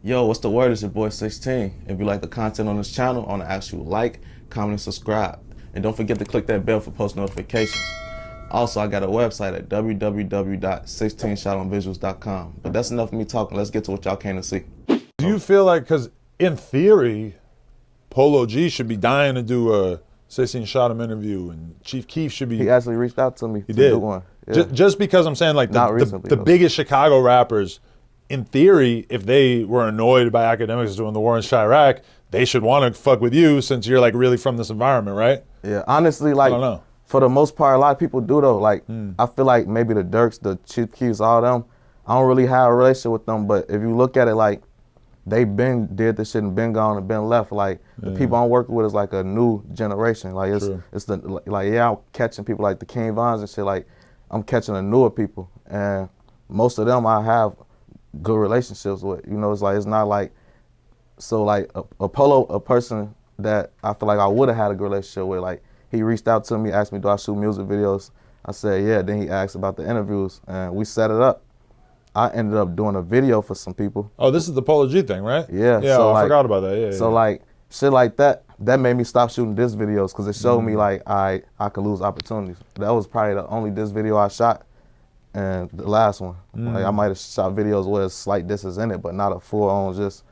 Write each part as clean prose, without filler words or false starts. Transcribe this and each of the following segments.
Yo, what's the word? It's your boy 16. If you like the content on this channel, I want to ask you like, comment, and subscribe. And don't forget to click that bell for post notifications. Also, I got a website at www.16ShotEmVisuals.com. But that's enough of me talking. Let's get to what y'all came to see. Do you feel like, because in theory, Polo G should be dying to do a 16ShotEm interview, and Chief Keef should be... He actually reached out to me to did. do one. Yeah. Just because I'm saying, like, the biggest Chicago rappers, in theory, if they were annoyed by Akademiks doing the war in Chirac, they should want to fuck with you since you're like really from this environment, right? Yeah, honestly, like, I don't know. For the most part, a lot of people do though. Like, I feel like maybe the Durks, the Chief Keefs, all them, I don't really have a relationship with them, but if you look at it, like, they been did this shit and been gone and been left. Like, the people I'm working with is like a new generation. Like, it's the, like, yeah, I'm catching people like the King Vons and shit. Like, I'm catching the newer people, and most of them I have good relationships with. You know, it's like, it's not like, so like a person that I feel like I would have had a good relationship with, like, he reached out to me, asked me, do I shoot music videos? I said, yeah. Then he asked about the interviews, and we set it up. I ended up doing a video for some people. Oh, this is the Polo G thing, right? Yeah. Yeah, so I like, forgot about that, yeah. So like, shit like that made me stop shooting diss videos, because it showed me like I could lose opportunities. That was probably the only diss video I shot, and the last one. Like, I might have shot videos where slight disses in it, but not a full-on just,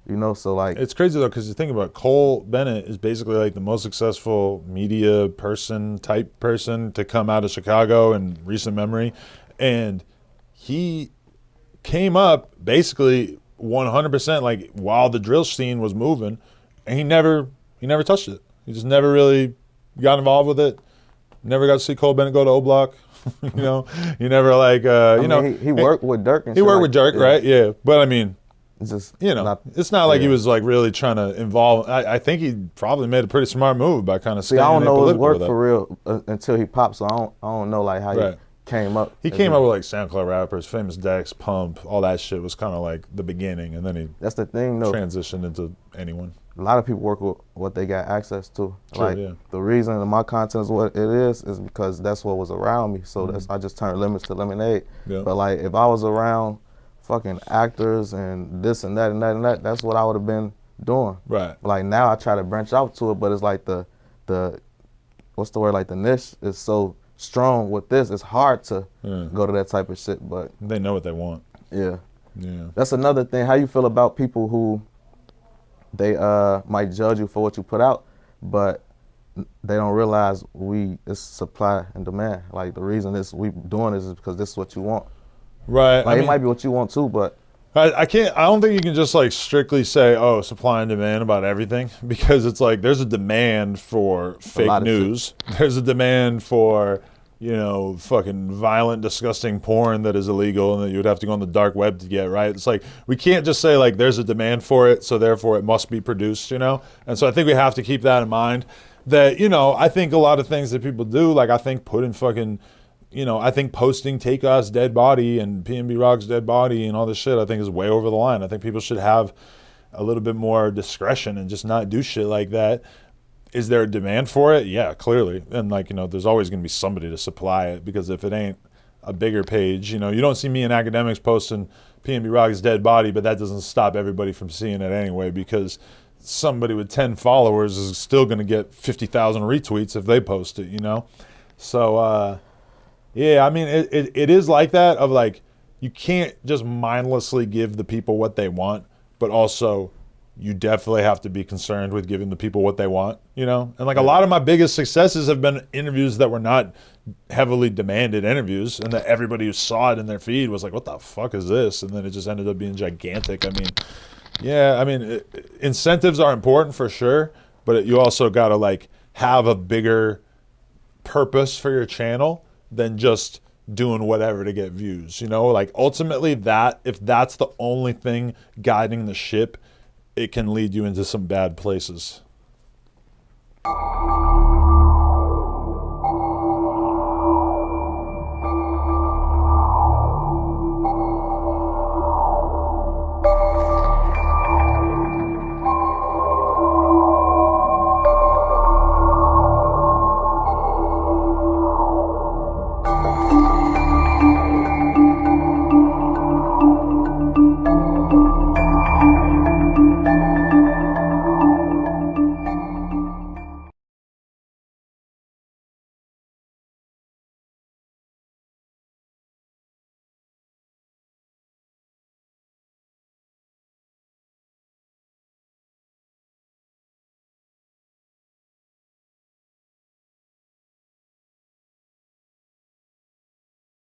you know, so like. It's crazy though, because you think about it, Cole Bennett is basically like the most successful media person, type person to come out of Chicago in recent memory. And he came up basically 100% like while the drill scene was moving, and he never touched it. He just never really got involved with it. Never got to see Cole Bennett go to O Block. You know, you never like, you know. He worked with Durk and he worked with Durk, right? Yeah. But I mean, it's just, you know, it's not like he was like really trying to involve. I think he probably made a pretty smart move by kind of staying I don't know his work with for real until he popped, so I don't know like how he came up. He came up with like SoundCloud rappers, Famous Dex, Pump, all that shit was kind of like the beginning, and then he that's the thing though, transitioned into anyone. A lot of people work with what they got access to. True, like, yeah. The reason my content is what it is because that's what was around me. So that's, I just turned limits to lemonade. Yeah. But like, if I was around fucking actors and this and that and that and that, that's what I would have been doing. Right. Like, now I try to branch out to it, but it's like the what's the word, like the niche is so strong with this, it's hard to go to that type of shit, but they know what they want. Yeah. Yeah. That's another thing. How you feel about people who they might judge you for what you put out, but they don't realize it's supply and demand. Like, the reason we doing this is because this is what you want. Right. Like, it might be what you want too, but I don't think you can just like strictly say, oh, supply and demand about everything, because it's like there's a demand for fake news. There's a demand for, you know, fucking violent, disgusting porn that is illegal and that you would have to go on the dark web to get, right? It's like, we can't just say like there's a demand for it, so therefore it must be produced, you know? And so I think we have to keep that in mind, that, you know, I think a lot of things that people do, like I think putting fucking, you know, I think posting Takeoff's dead body and PNB Rock's dead body and all this shit, I think is way over the line. I think people should have a little bit more discretion and just not do shit like that. Is there a demand for it? Yeah, clearly. And like, you know, there's always going to be somebody to supply it, because if it ain't a bigger page, you know, you don't see me and Akademiks posting PNB Rock's dead body, but that doesn't stop everybody from seeing it anyway, because somebody with 10 followers is still going to get 50,000 retweets if they post it, you know? So, yeah, I mean, it is like that, of like, you can't just mindlessly give the people what they want, but also you definitely have to be concerned with giving the people what they want, you know? And like, a lot of my biggest successes have been interviews that were not heavily demanded interviews, and that everybody who saw it in their feed was like, what the fuck is this? And then it just ended up being gigantic. I mean, yeah, I mean, incentives are important for sure, but you also gotta like have a bigger purpose for your channel than just doing whatever to get views, you know? Like, ultimately, if that's the only thing guiding the ship, it can lead you into some bad places.